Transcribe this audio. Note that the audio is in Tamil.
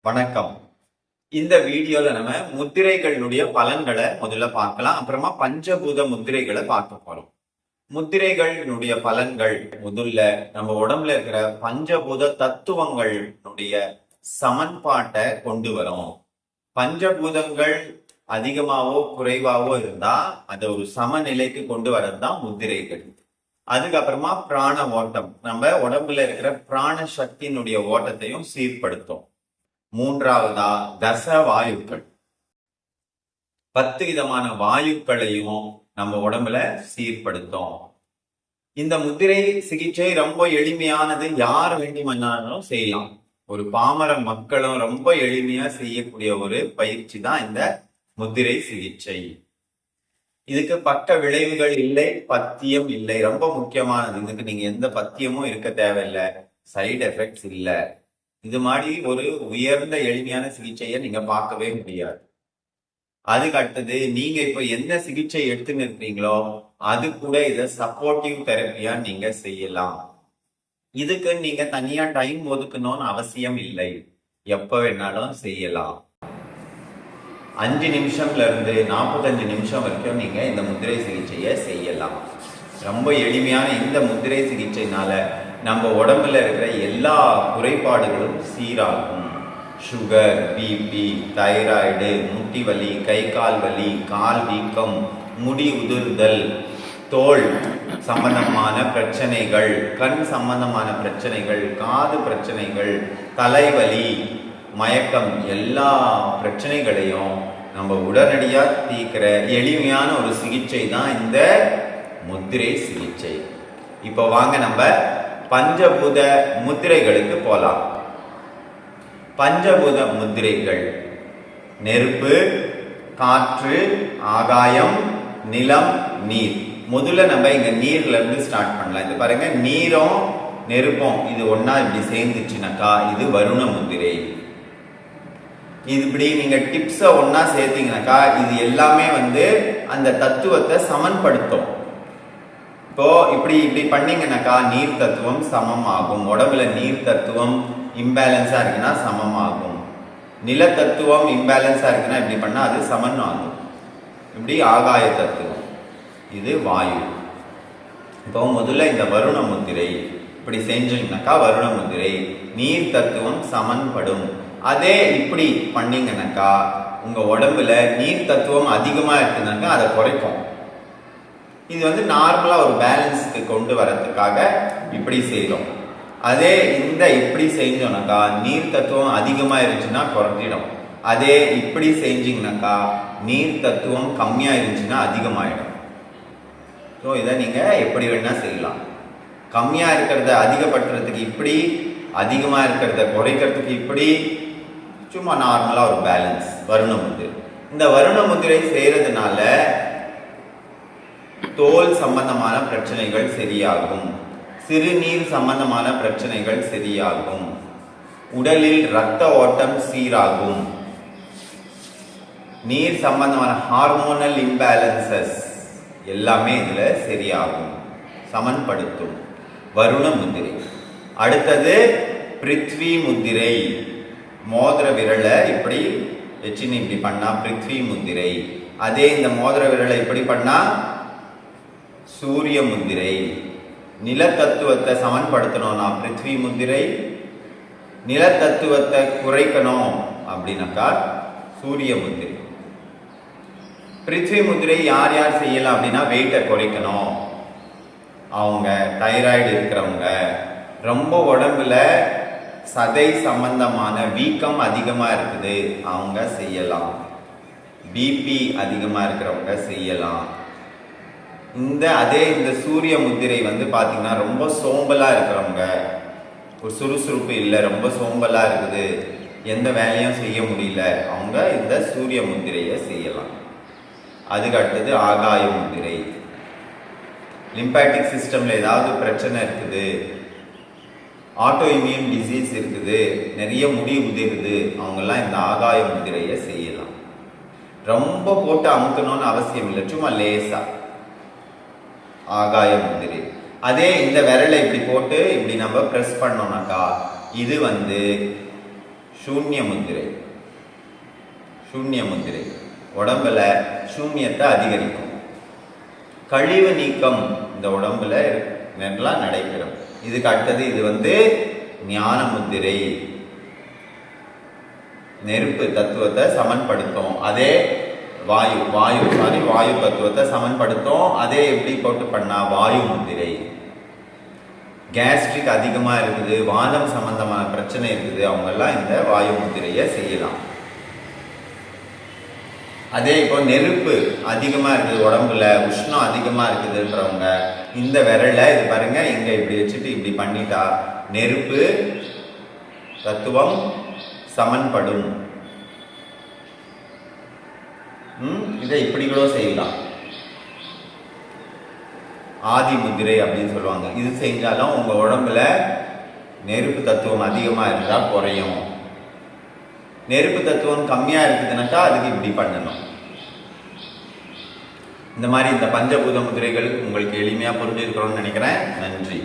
வணக்கம். இந்த வீடியோல நம்ம முத்திரைகளுடைய பலன்களை முதல்ல பார்க்கலாம். அப்புறமா பஞ்சபூத முத்திரைகளை பார்க்க போறோம். முத்திரைகளுடைய பலன்கள் முதல்ல நம்ம உடம்புல இருக்கிற பஞ்சபூத தத்துவங்களுடைய சமன்பாட்டை கொண்டு வரும். பஞ்சபூதங்கள் அதிகமாவோ குறைவாவோ இருந்தா அதை ஒரு சமநிலைக்கு கொண்டு வரதுதான் முத்திரைகள். அதுக்கப்புறமா பிராண ஓட்டம், நம்ம உடம்புல இருக்கிற பிராண சக்தியினுடைய ஓட்டத்தையும் சீர்படுத்தும். மூன்றாவதா தச வாயுக்கள், 10 விதமான வாயுக்களையும் நம்ம உடம்புல சீர்படுத்தும். இந்த முத்திரை சிகிச்சை ரொம்ப எளிமையானது, யார் வேண்டுமானாலும் செய்யலாம். ஒரு பாமர மக்களும் ரொம்ப எளிமையா செய்யக்கூடிய ஒரு பயிற்சி தான் இந்த முத்திரை சிகிச்சை. இதுக்கு பக்க விளைவுகள் இல்லை, பத்தியம் இல்லை. ரொம்ப முக்கியமானது, இதுக்கு நீங்க எந்த பத்தியமும் இருக்க தேவையில்லை, சைடு எஃபெக்ட்ஸ் இல்லை. இது மாதிரி ஒரு உயர்ந்த எளிமையான சிகிச்சையை நீங்க பார்க்கவே முடியாது. அதுக்கு அடுத்தது, நீங்க இப்ப என்ன சிகிச்சை எடுத்துன்னு இருக்கிறீங்களோ அது கூட இதை சப்போர்ட்டிவ் தெரப்பியா நீங்க செய்யலாம். இதுக்கு நீங்க தனியா டைம் ஒதுக்கணும்னு அவசியம் இல்லை, எப்ப வேணாலும் செய்யலாம். 5 நிமிஷம்ல இருந்து 45 நிமிஷம் வரைக்கும் நீங்க இந்த முத்திரை சிகிச்சையை செய்யலாம். ரொம்ப எளிமையான இந்த முத்திரை சிகிச்சைனால நம்ம உடம்புல இருக்கிற எல்லா குறைபாடுகளும் சீராகும். சுகர், பிபி, தைராய்டு, முட்டி வலி, கை கால் வலி, கால் வீக்கம், முடி உதிர்தல், தோல் சம்பந்தமான பிரச்சனைகள், கண் சம்பந்தமான பிரச்சனைகள், காது பிரச்சனைகள், தலைவலி, மயக்கம், எல்லா பிரச்சனைகளையும் நம்ம உடனடியா தீர்க்கிற எளிமையான ஒரு சிகிச்சை தான் இந்த முத்திரை சிகிச்சை. இப்போ வாங்க நம்ம பஞ்சபூத முத்திரைகளுக்கு போலாம். பஞ்சபூத முத்திரைகள் நெருப்பு, காற்று, ஆகாயம், நிலம், நீர். முதல்ல நம்ம இங்க நீர்ல இருந்து ஸ்டார்ட் பண்ணலாம். இது பாருங்க, நீரும் நெருப்பும் இது ஒன்னா இப்படி சேர்ந்துச்சுனாக்கா இது வருண முத்திரை. இது இப்படி நீங்க டிப்ஸ ஒன்னா சேர்த்தீங்கன்னாக்கா இது எல்லாமே அந்த தத்துவத்தை சமன்படுத்தும். இப்போ இப்படி பண்ணீங்கன்னாக்கா நீர் தத்துவம் சமம் ஆகும். உடம்புல நீர் தத்துவம் இம்பேலன்ஸா இருக்குன்னா சமம் ஆகும். நில தத்துவம் இம்பேலன்ஸா இருக்குன்னா இப்படி பண்ணா அது சமன் ஆகும். இப்படி ஆகாய தத்துவம், இது வாயு. இப்போ முதல்ல இந்த வருண முத்திரை இப்படி செஞ்சீங்கன்னாக்கா வருண முத்திரை, நீர் தத்துவம் சமன்படும். அதே இப்படி பண்ணீங்கன்னாக்கா உங்க உடம்புல நீர் தத்துவம் அதிகமா இருக்குனாக்கா அதை குறைக்கும். இது நார்மலா ஒரு பேலன்ஸ்க்கு கொண்டு வரதுக்காக இப்படி செய்யறோம். அதே இந்த இப்படி செஞ்சோம்னாக்கா நீர் தத்துவம் அதிகமா இருந்துச்சுன்னா குறைஞ்சிடும். அதே இப்படி செஞ்சீங்கன்னாக்கா நீர் தத்துவம் கம்மியா இருந்துச்சுன்னா அதிகமாயிடும். ஸோ இதை நீங்க எப்படி வேணா செய்யலாம். கம்மியா இருக்கிறத அதிகப்படுத்துறதுக்கு இப்படி, அதிகமா இருக்கிறத குறைக்கிறதுக்கு இப்படி, சும்மா நார்மலா ஒரு பேலன்ஸ். வருண முத்திரை, இந்த வருண முத்திரை செய்யறதுனால தோல் சம்பந்தமான பிரச்சனைகள் சரியாகும், சிறுநீர் சம்பந்தமான பிரச்சனைகள் சரியாகும், உடலில் இரத்த ஓட்டம் சீராகும், நீர் சம்பந்தமான ஹார்மோனல் இம்பேலன்சஸ் எல்லாமே இதுல சரியாகும், சமன்படுத்தும். வருண முத்திரை. அடுத்தது பிருத்வி முத்திரை. மோதிர விரலை இப்படி வச்சுன்னு இப்படி பண்ணா பிருத்வி முத்திரை. அதே இந்த மோதிர விரலை இப்படி பண்ணா சூரிய முத்திரை. நில தத்துவத்தை சமன்படுத்தணும்னா பிருத்வி முத்திரை, நில தத்துவத்தை குறைக்கணும் அப்படின்னாக்கா சூரிய முத்திரை. பிருத்வி முத்திரை யார் யார் செய்யலாம் அப்படின்னா, வெயிட்டை குறைக்கணும், அவங்க தைராய்டு இருக்கிறவங்க, ரொம்ப உடம்புல சதை சம்பந்தமான வீக்கம் அதிகமா இருக்குது அவங்க செய்யலாம், பிபி அதிகமா இருக்கிறவங்க செய்யலாம். அதே இந்த சூரிய முத்திரை பாத்தீங்கன்னா ரொம்ப சோம்பலா இருக்கிறவங்க, ஒரு சுறுசுறுப்பு இல்லை, ரொம்ப சோம்பலா இருக்குது, எந்த வேலையும் செய்ய முடியல, அவங்க இந்த சூரிய முத்திரையை செய்யலாம். அதுக்கு அடுத்தது ஆகாய முத்திரை. லிம்பாட்டிக் சிஸ்டம்ல ஏதாவது பிரச்சனை இருக்குது, ஆட்டோ இம்யூன் டிசீஸ் இருக்குது, நிறைய முடி உதிருது, அவங்கெல்லாம் இந்த ஆகாய முத்திரையை செய்யலாம். ரொம்ப போட்டு அமுக்கணும்னு அவசியம் இல்லை, சும்மா லேசா ஆகாய முத்திரை. அதே இந்த விரலை இப்படி போட்டு இப்படி நம்ம பிரஸ் பண்ணோம்னாக்கா இது சூன்ய முத்திரை. சூன்ய முத்திரை உடம்புல சூன்யத்தை அதிகரிக்கும். கழிவு நீக்கம் இந்த உடம்புல நல்லா நடைபெறும். இதுக்கு அடுத்தது இது ஞான முத்திரை. நெருப்பு தத்துவத்தை சமன்படுத்தும். அதே வாயு தத்துவத்தை சமன்படுத்தும். அதே எப்படி போட்டு பண்ணா வாயு முத்திரை. கேஸ்ட்ரிக் அதிகமா இருக்குது, வாதம் சம்பந்தமான பிரச்சனை இருக்குது, அவங்க எல்லாம் இந்த வாயு முத்திரையை செய்யலாம். அதே இப்போ நெருப்பு அதிகமா இருக்குது உடம்புல, உஷ்ணம் அதிகமா இருக்குதுன்றவங்க இந்த விரலை இது பாருங்க இங்க இப்படி வச்சுட்டு இப்படி பண்ணிட்டா நெருப்பு தத்துவம் சமன்படும். இதை இப்படி கூட செய்யலாம். ஆதி முத்திரை அப்படின்னு சொல்லுவாங்க. இது செஞ்சாலும் உங்க உடம்புல நெருப்பு தத்துவம் அதிகமா இருந்தா குறையும். நெருப்பு தத்துவம் கம்மியா இருக்குதுனாக்கா அதுக்கு இப்படி பண்ணணும். இந்த மாதிரி இந்த பஞ்சபூத முத்திரைகள் உங்களுக்கு எளிமையா புரிஞ்சிருக்கிறோம்னு நினைக்கிறேன். நன்றி.